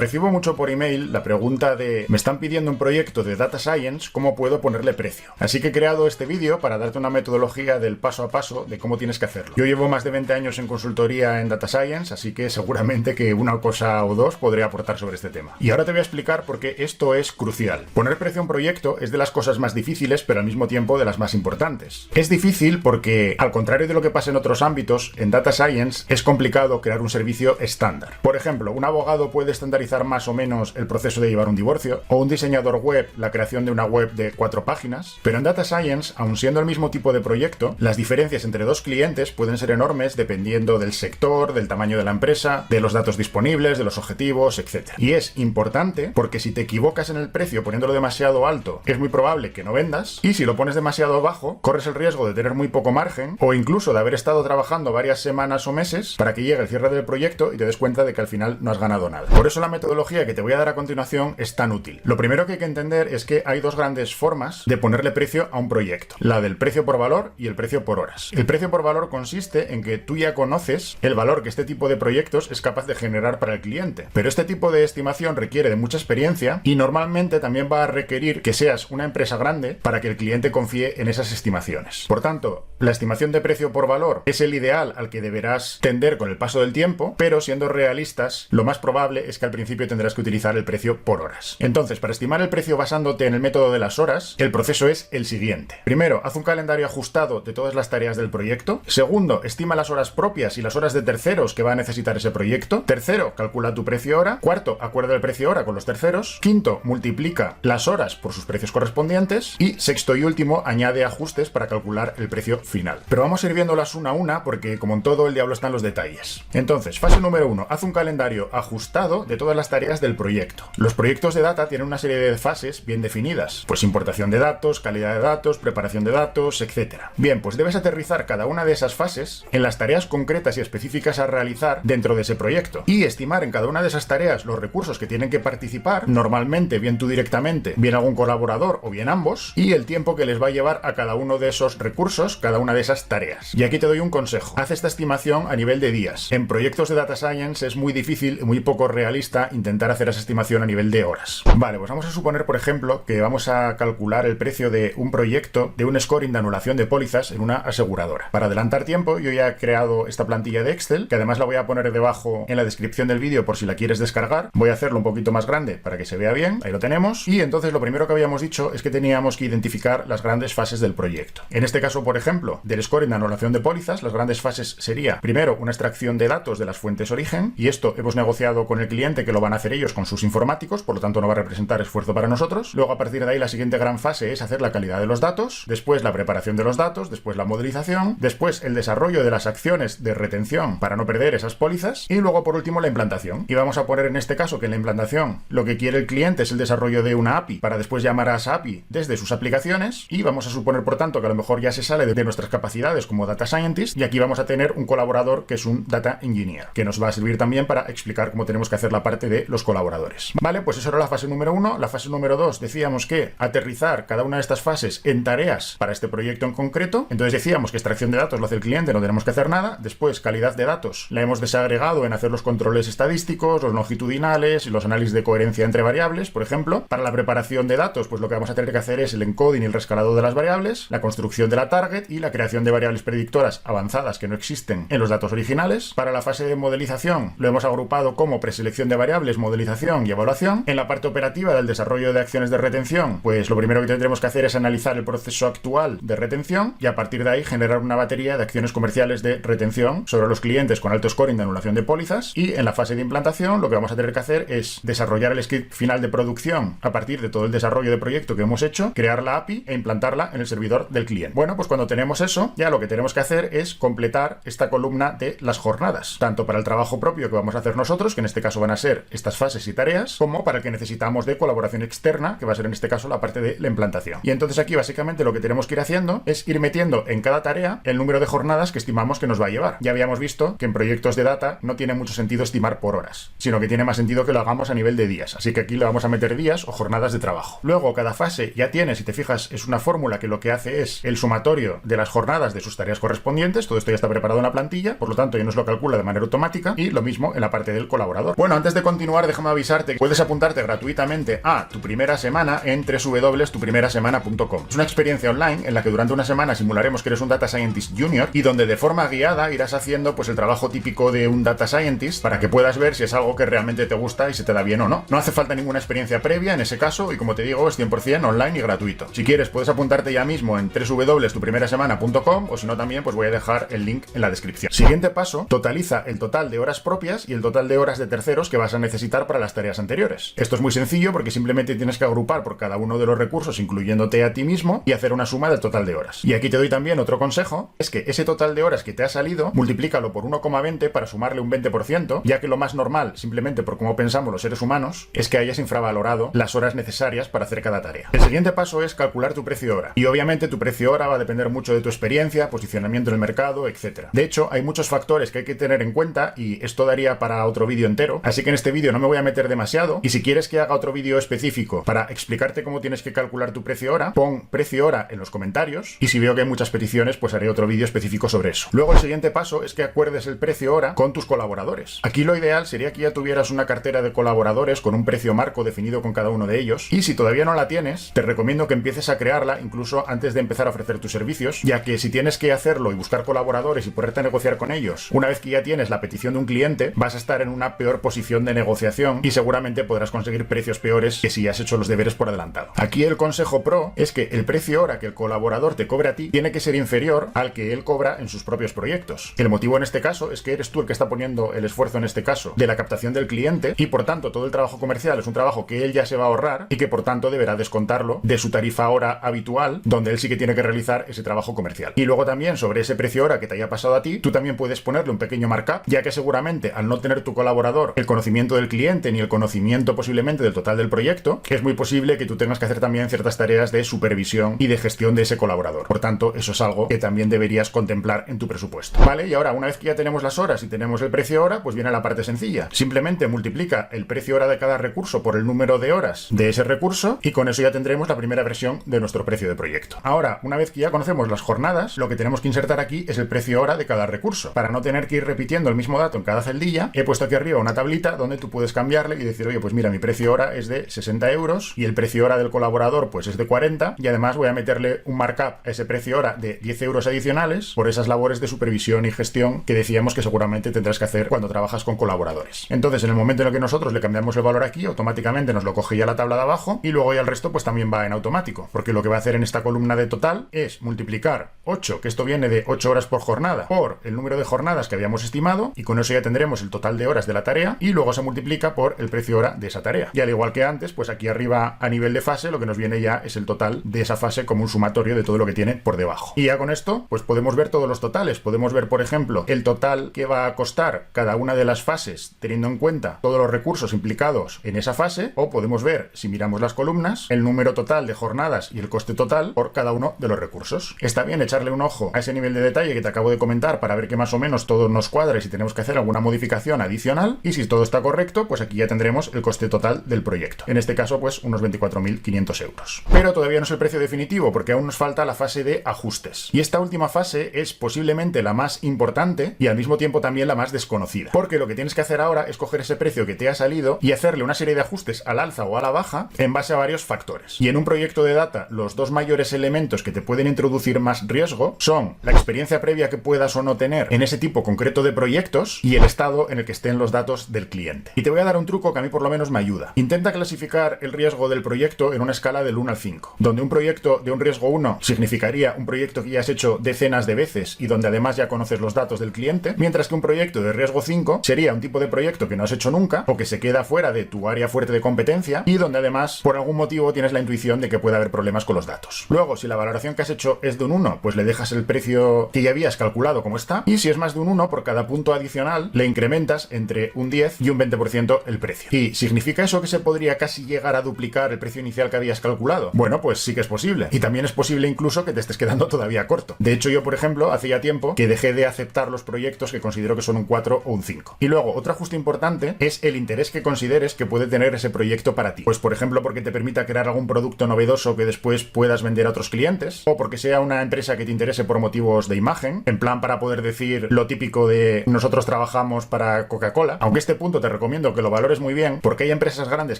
Recibo mucho por email la pregunta de me están pidiendo un proyecto de Data Science, ¿cómo puedo ponerle precio? Así que he creado este vídeo para darte una metodología del paso a paso de cómo tienes que hacerlo. Yo llevo más de 20 años en consultoría en Data Science, así que seguramente que una cosa o dos podré aportar sobre este tema. Y ahora te voy a explicar por qué esto es crucial. Poner precio a un proyecto es de las cosas más difíciles, pero al mismo tiempo de las más importantes. Es difícil porque, al contrario de lo que pasa en otros ámbitos, en Data Science es complicado crear un servicio estándar. Por ejemplo, un abogado puede estandarizar más o menos el proceso de llevar un divorcio, o un diseñador web la creación de una web de 4 páginas, pero en Data Science, aun siendo el mismo tipo de proyecto, las diferencias entre dos clientes pueden ser enormes dependiendo del sector, del tamaño de la empresa, de los datos disponibles, de los objetivos, etc. Y es importante porque si te equivocas en el precio poniéndolo demasiado alto, es muy probable que no vendas, y si lo pones demasiado bajo, corres el riesgo de tener muy poco margen, o incluso de haber estado trabajando varias semanas o meses para que llegue el cierre del proyecto y te des cuenta de que al final no has ganado nada. Por eso la metodología que te voy a dar a continuación es tan útil. Lo primero que hay que entender es que hay dos grandes formas de ponerle precio a un proyecto: la del precio por valor y el precio por horas. El precio por valor consiste en que tú ya conoces el valor que este tipo de proyectos es capaz de generar para el cliente, pero este tipo de estimación requiere de mucha experiencia y normalmente también va a requerir que seas una empresa grande para que el cliente confíe en esas estimaciones. Por tanto, la estimación de precio por valor es el ideal al que deberás tender con el paso del tiempo, pero siendo realistas, lo más probable es que al principio tendrás que utilizar el precio por horas. Entonces, para estimar el precio basándote en el método de las horas, el proceso es el siguiente. Primero, haz un calendario ajustado de todas las tareas del proyecto. Segundo, estima las horas propias y las horas de terceros que va a necesitar ese proyecto. Tercero, calcula tu precio hora. Cuarto, acuerda el precio hora con los terceros. Quinto, multiplica las horas por sus precios correspondientes. Y sexto y último, añade ajustes para calcular el precio final. Pero vamos a ir viéndolas una a una porque, como en todo, el diablo está en los detalles. Entonces, fase número 1, haz un calendario ajustado de todas las tareas del proyecto. Los proyectos de data tienen una serie de fases bien definidas, pues importación de datos, calidad de datos, preparación de datos, etc. Bien, pues debes aterrizar cada una de esas fases en las tareas concretas y específicas a realizar dentro de ese proyecto y estimar en cada una de esas tareas los recursos que tienen que participar, normalmente bien tú directamente, bien algún colaborador o bien ambos, y el tiempo que les va a llevar a cada uno de esos recursos, cada una de esas tareas. Y aquí te doy un consejo: haz esta estimación a nivel de días. En proyectos de Data Science es muy difícil y muy poco realista intentar hacer esa estimación a nivel de horas. Vale, pues vamos a suponer, por ejemplo, que vamos a calcular el precio de un proyecto de un scoring de anulación de pólizas en una aseguradora. Para adelantar tiempo, yo ya he creado esta plantilla de Excel, que además la voy a poner debajo en la descripción del vídeo por si la quieres descargar. Voy a hacerlo un poquito más grande para que se vea bien. Ahí lo tenemos. Y entonces lo primero que habíamos dicho es que teníamos que identificar las grandes fases del proyecto. En este caso, por ejemplo, del scoring de anulación de pólizas, las grandes fases sería, primero, una extracción de datos de las fuentes origen, y esto hemos negociado con el cliente que lo van a hacer ellos con sus informáticos, por lo tanto no va a representar esfuerzo para nosotros. Luego, a partir de ahí, la siguiente gran fase es hacer la calidad de los datos, después la preparación de los datos, después la modelización, después el desarrollo de las acciones de retención para no perder esas pólizas, y luego, por último, la implantación. Y vamos a poner en este caso que en la implantación lo que quiere el cliente es el desarrollo de una API para después llamar a esa API desde sus aplicaciones, y vamos a suponer, por tanto, que a lo mejor ya se sale de nuestras capacidades como Data Scientist, y aquí vamos a tener un colaborador que es un Data Engineer, que nos va a servir también para explicar cómo tenemos que hacer la parte de los colaboradores. Vale, pues eso era la fase número 1. La fase número 2, decíamos que aterrizar cada una de estas fases en tareas para este proyecto en concreto. Entonces decíamos que extracción de datos lo hace el cliente, no tenemos que hacer nada. Después, calidad de datos, la hemos desagregado en hacer los controles estadísticos, los longitudinales y los análisis de coherencia entre variables, por ejemplo. Para la preparación de datos, pues lo que vamos a tener que hacer es el encoding y el rescalado de las variables, la construcción de la target y la creación de variables predictoras avanzadas que no existen en los datos originales. Para la fase de modelización, lo hemos agrupado como preselección de variables, modelización y evaluación. En la parte operativa del desarrollo de acciones de retención, pues lo primero que tendremos que hacer es analizar el proceso actual de retención y a partir de ahí generar una batería de acciones comerciales de retención sobre los clientes con alto scoring de anulación de pólizas. Y en la fase de implantación, lo que vamos a tener que hacer es desarrollar el script final de producción a partir de todo el desarrollo de proyecto que hemos hecho, crear la API e implantarla en el servidor del cliente. Bueno, pues cuando tenemos eso, ya lo que tenemos que hacer es completar esta columna de las jornadas, tanto para el trabajo propio que vamos a hacer nosotros, que en este caso van a ser estas fases y tareas, como para el que necesitamos de colaboración externa, que va a ser en este caso la parte de la implantación. Y entonces aquí básicamente lo que tenemos que ir haciendo es ir metiendo en cada tarea el número de jornadas que estimamos que nos va a llevar. Ya habíamos visto que en proyectos de data no tiene mucho sentido estimar por horas, sino que tiene más sentido que lo hagamos a nivel de días. Así que aquí le vamos a meter días o jornadas de trabajo. Luego, cada fase ya tiene, si te fijas, es una fórmula que lo que hace es el sumatorio de las jornadas de sus tareas correspondientes. Todo esto ya está preparado en la plantilla, por lo tanto ya nos lo calcula de manera automática, y lo mismo en la parte del colaborador. Bueno, antes de continuar continuar, déjame avisarte que puedes apuntarte gratuitamente a tu primera semana en www.tuprimerasemana.com. Es una experiencia online en la que durante una semana simularemos que eres un Data Scientist Junior y donde de forma guiada irás haciendo pues el trabajo típico de un Data Scientist para que puedas ver si es algo que realmente te gusta y se te da bien o no. No hace falta ninguna experiencia previa en ese caso y como te digo es 100% online y gratuito. Si quieres puedes apuntarte ya mismo en www.tuprimerasemana.com o si no también pues voy a dejar el link en la descripción. Siguiente paso, totaliza el total de horas propias y el total de horas de terceros que vas a necesitar para las tareas anteriores. Esto es muy sencillo porque simplemente tienes que agrupar por cada uno de los recursos incluyéndote a ti mismo y hacer una suma del total de horas. Y aquí te doy también otro consejo, es que ese total de horas que te ha salido, multiplícalo por 1,20 para sumarle un 20%, ya que lo más normal, simplemente por cómo pensamos los seres humanos, es que hayas infravalorado las horas necesarias para hacer cada tarea. El siguiente paso es calcular tu precio hora. Y obviamente tu precio hora va a depender mucho de tu experiencia, posicionamiento en el mercado, etc. De hecho, hay muchos factores que hay que tener en cuenta y esto daría para otro vídeo entero, así que en este vídeo no me voy a meter demasiado y si quieres que haga otro vídeo específico para explicarte cómo tienes que calcular tu precio hora, pon precio hora en los comentarios y si veo que hay muchas peticiones pues haré otro vídeo específico sobre eso. Luego el siguiente paso es que acuerdes el precio hora con tus colaboradores. Aquí lo ideal sería que ya tuvieras una cartera de colaboradores con un precio marco definido con cada uno de ellos y si todavía no la tienes, te recomiendo que empieces a crearla incluso antes de empezar a ofrecer tus servicios, ya que si tienes que hacerlo y buscar colaboradores y ponerte a negociar con ellos, una vez que ya tienes la petición de un cliente, vas a estar en una peor posición de negociación y seguramente podrás conseguir precios peores que si has hecho los deberes por adelantado. Aquí el consejo pro es que el precio hora que el colaborador te cobre a ti tiene que ser inferior al que él cobra en sus propios proyectos. El motivo en este caso es que eres tú el que está poniendo el esfuerzo en este caso de la captación del cliente y por tanto todo el trabajo comercial es un trabajo que él ya se va a ahorrar y que por tanto deberá descontarlo de su tarifa hora habitual donde él sí que tiene que realizar ese trabajo comercial. Y luego también sobre ese precio hora que te haya pasado a ti, tú también puedes ponerle un pequeño markup, ya que seguramente al no tener tu colaborador el conocimiento del cliente ni el conocimiento posiblemente del total del proyecto, es muy posible que tú tengas que hacer también ciertas tareas de supervisión y de gestión de ese colaborador. Por tanto, eso es algo que también deberías contemplar en tu presupuesto. ¿Vale? Y ahora, una vez que ya tenemos las horas y tenemos el precio hora, pues viene la parte sencilla. Simplemente multiplica el precio hora de cada recurso por el número de horas de ese recurso y con eso ya tendremos la primera versión de nuestro precio de proyecto. Ahora, una vez que ya conocemos las jornadas, lo que tenemos que insertar aquí es el precio hora de cada recurso. Para no tener que ir repitiendo el mismo dato en cada celdilla, he puesto aquí arriba una tablita donde tú puedes cambiarle y decir, oye, pues mira, mi precio hora es de 60 euros y el precio hora del colaborador pues es de 40 y además voy a meterle un markup a ese precio hora de 10 euros adicionales por esas labores de supervisión y gestión que decíamos que seguramente tendrás que hacer cuando trabajas con colaboradores. Entonces, en el momento en el que nosotros le cambiamos el valor aquí, automáticamente nos lo coge ya la tabla de abajo y luego ya el resto pues también va en automático, porque lo que va a hacer en esta columna de total es multiplicar 8, que esto viene de 8 horas por jornada, por el número de jornadas que habíamos estimado y con eso ya tendremos el total de horas de la tarea y luego se multiplica por el precio hora de esa tarea. Y al igual que antes, pues aquí arriba a nivel de fase lo que nos viene ya es el total de esa fase como un sumatorio de todo lo que tiene por debajo. Y ya con esto pues podemos ver todos los totales. Podemos ver, por ejemplo, el total que va a costar cada una de las fases teniendo en cuenta todos los recursos implicados en esa fase, o podemos ver, si miramos las columnas, el número total de jornadas y el coste total por cada uno de los recursos. Está bien echarle un ojo a ese nivel de detalle que te acabo de comentar para ver que más o menos todo nos cuadre si tenemos que hacer alguna modificación adicional y si todo está correcto, pues aquí ya tendremos el coste total del proyecto. En este caso, pues unos 24.500 euros. Pero todavía no es el precio definitivo porque aún nos falta la fase de ajustes. Y esta última fase es posiblemente la más importante y al mismo tiempo también la más desconocida. Porque lo que tienes que hacer ahora es coger ese precio que te ha salido y hacerle una serie de ajustes al alza o a la baja en base a varios factores. Y en un proyecto de data, los dos mayores elementos que te pueden introducir más riesgo son la experiencia previa que puedas o no tener en ese tipo concreto de proyectos y el estado en el que estén los datos del cliente. Y te voy a dar un truco que a mí por lo menos me ayuda. Intenta clasificar el riesgo del proyecto en una escala del 1 al 5, donde un proyecto de un riesgo 1 significaría un proyecto que ya has hecho decenas de veces y donde además ya conoces los datos del cliente, mientras que un proyecto de riesgo 5 sería un tipo de proyecto que no has hecho nunca o que se queda fuera de tu área fuerte de competencia y donde además por algún motivo tienes la intuición de que puede haber problemas con los datos. Luego, si la valoración que has hecho es de un 1, pues le dejas el precio que ya habías calculado como está, y si es más de un 1, por cada punto adicional le incrementas entre un 10 y un 20% el precio. ¿Y significa eso que se podría casi llegar a duplicar el precio inicial que habías calculado? Bueno, pues sí que es posible. Y también es posible incluso que te estés quedando todavía corto. De hecho, yo, por ejemplo, hace ya tiempo que dejé de aceptar los proyectos que considero que son un 4 o un 5. Y luego, otro ajuste importante es el interés que consideres que puede tener ese proyecto para ti. Pues, por ejemplo, porque te permita crear algún producto novedoso que después puedas vender a otros clientes, o porque sea una empresa que te interese por motivos de imagen, en plan para poder decir lo típico de nosotros trabajamos para Coca-Cola. Aunque este punto te recomiendo que lo valores muy bien, porque hay empresas grandes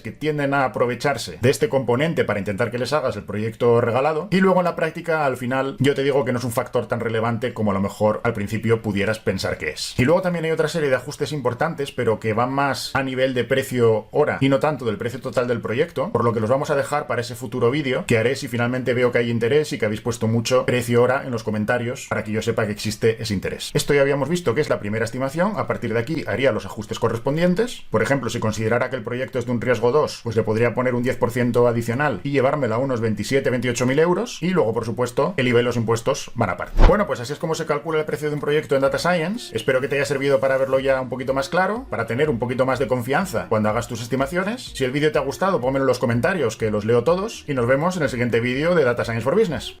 que tienden a aprovecharse de este componente para intentar que les hagas el proyecto regalado, y luego en la práctica, al final, yo te digo que no es un factor tan relevante como a lo mejor al principio pudieras pensar que es. Y luego también hay otra serie de ajustes importantes, pero que van más a nivel de precio hora y no tanto del precio total del proyecto, por lo que los vamos a dejar para ese futuro vídeo que haré si finalmente veo que hay interés y que habéis puesto mucho precio hora en los comentarios para que yo sepa que existe ese interés. Esto ya habíamos visto que es la primera estimación. A partir de aquí haría los ajustes correspondientes. Por ejemplo, si considerara que el proyecto es de un riesgo 2, pues le podría poner un 10% adicional y llevármela a unos 27-28.000 euros, y luego, por supuesto, el IVA y los impuestos van aparte. Bueno, pues así es como se calcula el precio de un proyecto en Data Science. Espero que te haya servido para verlo ya un poquito más claro, para tener un poquito más de confianza cuando hagas tus estimaciones. Si el vídeo te ha gustado, pónmelo en los comentarios, que los leo todos, y nos vemos en el siguiente vídeo de Data Science for Business.